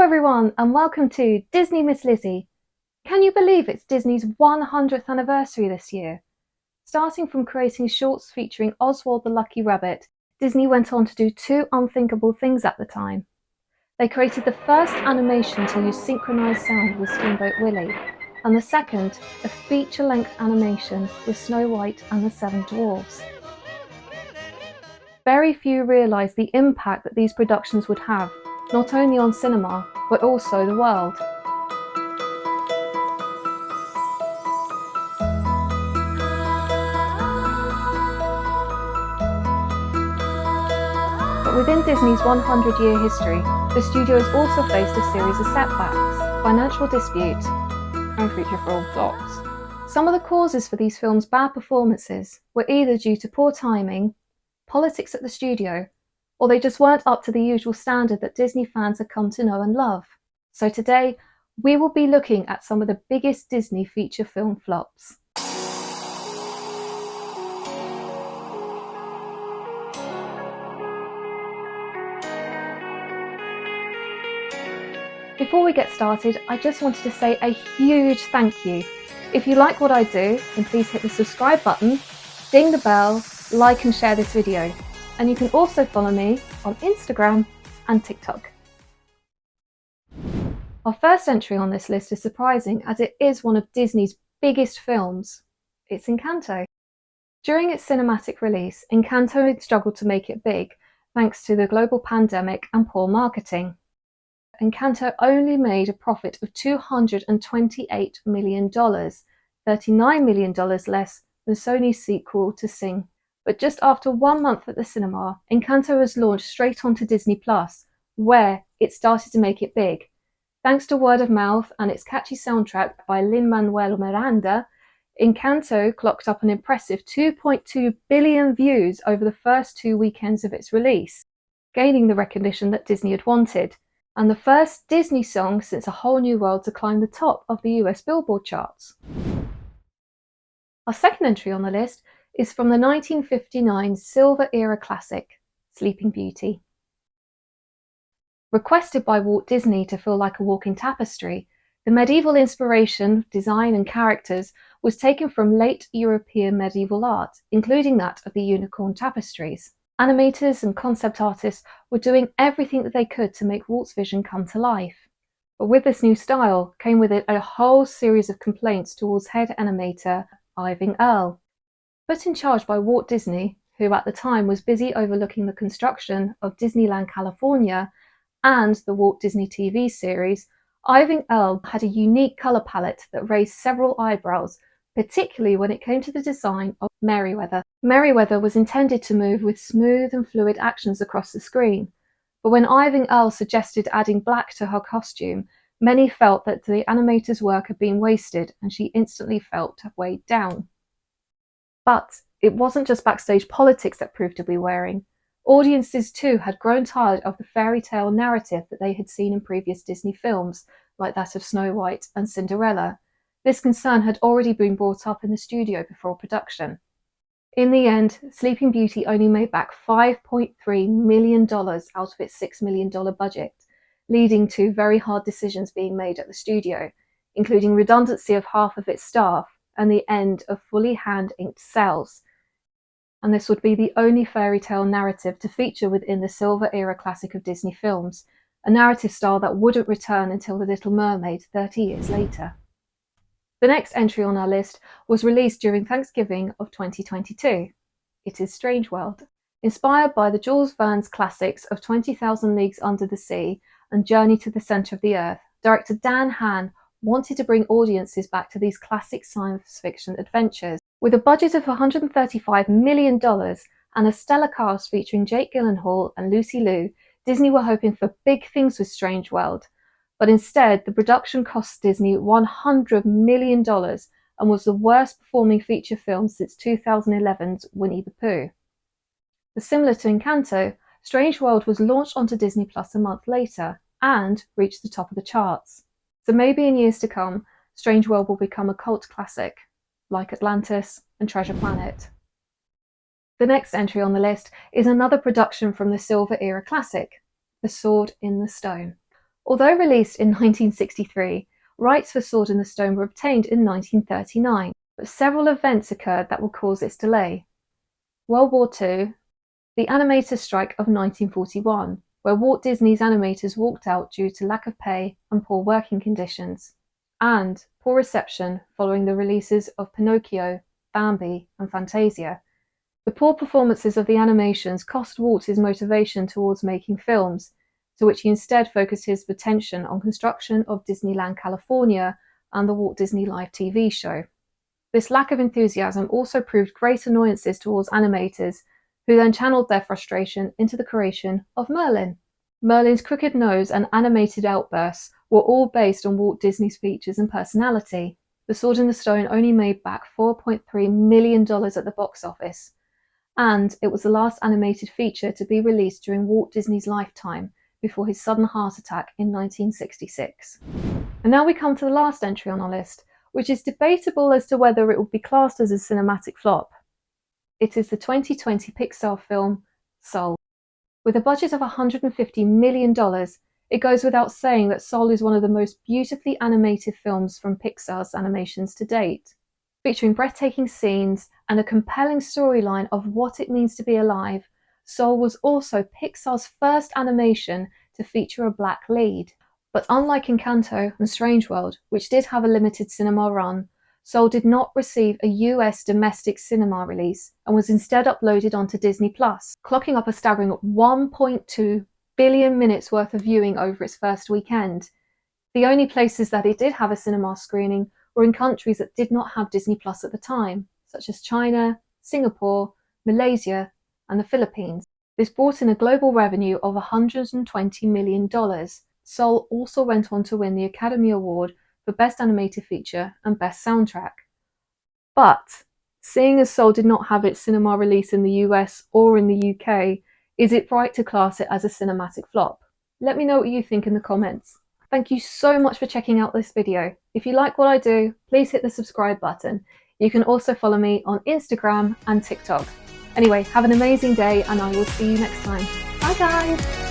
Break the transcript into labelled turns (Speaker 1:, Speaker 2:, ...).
Speaker 1: everyone, and welcome to Disney Miss Lizzie. Can you believe it's Disney's 100th anniversary this year? Starting from creating shorts featuring Oswald the Lucky Rabbit, Disney went on to do two unthinkable things at the time. They created the first animation to use synchronized sound with Steamboat Willie, and the second, a feature-length animation with Snow White and the Seven Dwarfs. Very few realised the impact that these productions would have, not only on cinema, but also the world. But within Disney's 100-year history, the studio has also faced a series of setbacks, financial dispute, and future-filled flops. Some of the causes for these films' bad performances were either due to poor timing, politics at the studio, or they just weren't up to the usual standard that Disney fans have come to know and love. So today, we will be looking at some of the biggest Disney feature film flops. Before we get started, I just wanted to say a huge thank you. If you like what I do, then please hit the subscribe button, ding the bell, like and share this video. And you can also follow me on Instagram and TikTok. Our first entry on this list is surprising as it is one of Disney's biggest films. It's Encanto. During its cinematic release, Encanto had struggled to make it big thanks to the global pandemic and poor marketing. Encanto only made a profit of $228 million, $39 million less than Sony's sequel to Sing. But just after 1 month at the cinema, Encanto was launched straight onto Disney+, where it started to make it big. Thanks to word of mouth and its catchy soundtrack by Lin-Manuel Miranda, Encanto clocked up an impressive 2.2 billion views over the first 2 weekends of its release, gaining the recognition that Disney had wanted, and the first Disney song since A Whole New World to climb the top of the US Billboard charts. Our second entry on the list is from the 1959 Silver Era classic, Sleeping Beauty. Requested by Walt Disney to feel like a walking tapestry, the medieval inspiration, design and characters was taken from late European medieval art, including that of the unicorn tapestries. Animators and concept artists were doing everything that they could to make Walt's vision come to life. But with this new style came with it a whole series of complaints towards head animator Irving Earl. Put in charge by Walt Disney, who at the time was busy overlooking the construction of Disneyland California and the Walt Disney TV series, Irving Earl had a unique colour palette that raised several eyebrows, particularly when it came to the design of Merryweather. Merryweather was intended to move with smooth and fluid actions across the screen, but when Irving Earl suggested adding black to her costume, many felt that the animator's work had been wasted and she instantly felt weighed down. But it wasn't just backstage politics that proved to be wearing. Audiences too had grown tired of the fairy tale narrative that they had seen in previous Disney films, like that of Snow White and Cinderella. This concern had already been brought up in the studio before production. In the end, Sleeping Beauty only made back $5.3 million out of its $6 million budget, leading to very hard decisions being made at the studio, including redundancy of half of its staff and the end of fully hand-inked cells. And this would be the only fairy tale narrative to feature within the Silver Era classic of Disney films, a narrative style that wouldn't return until The Little Mermaid 30 years later. The next entry on our list was released during Thanksgiving of 2022. It is Strange World. Inspired by the Jules Verne's classics of 20,000 Leagues Under the Sea and Journey to the Center of the Earth, director Dan Hahn wanted to bring audiences back to these classic science fiction adventures. With a budget of $135 million and a stellar cast featuring Jake Gyllenhaal and Lucy Liu, Disney were hoping for big things with Strange World. But instead, the production cost Disney $100 million and was the worst performing feature film since 2011's Winnie the Pooh. But similar to Encanto, Strange World was launched onto Disney Plus a month later and reached the top of the charts. So maybe in years to come, Strange World will become a cult classic, like Atlantis and Treasure Planet. The next entry on the list is another production from the Silver Era classic, The Sword in the Stone. Although released in 1963, rights for Sword in the Stone were obtained in 1939, but several events occurred that would cause its delay. World War II, the animator strike of 1941, where Walt Disney's animators walked out due to lack of pay and poor working conditions, and poor reception following the releases of Pinocchio, Bambi, and Fantasia. The poor performances of the animations cost Walt his motivation towards making films, to which he instead focused his attention on construction of Disneyland California and the Walt Disney Live TV show. This lack of enthusiasm also proved great annoyances towards animators, who then channeled their frustration into the creation of Merlin. Merlin's crooked nose and animated outbursts were all based on Walt Disney's features and personality. The Sword in the Stone only made back $4.3 million at the box office, and it was the last animated feature to be released during Walt Disney's lifetime before his sudden heart attack in 1966. And now we come to the last entry on our list, which is debatable as to whether it would be classed as a cinematic flop. It is the 2020 Pixar film Soul. With a budget of $150 million, it goes without saying that Soul is one of the most beautifully animated films from Pixar's animations to date. Featuring breathtaking scenes and a compelling storyline of what it means to be alive, Soul was also Pixar's first animation to feature a black lead. But unlike Encanto and Strange World, which did have a limited cinema run, Soul did not receive a US domestic cinema release and was instead uploaded onto Disney+, clocking up a staggering 1.2 billion minutes worth of viewing over its first weekend. The only places that it did have a cinema screening were in countries that did not have Disney+ at the time, such as China, Singapore, Malaysia, and the Philippines. This brought in a global revenue of $120 million. Soul also went on to win the Academy Award for Best Animated Feature and Best Soundtrack. But, seeing as Soul did not have its cinema release in the US or in the UK, is it right to class it as a cinematic flop? Let me know what you think in the comments. Thank you so much for checking out this video. If you like what I do, please hit the subscribe button. You can also follow me on Instagram and TikTok. Anyway, have an amazing day and I will see you next time. Bye guys!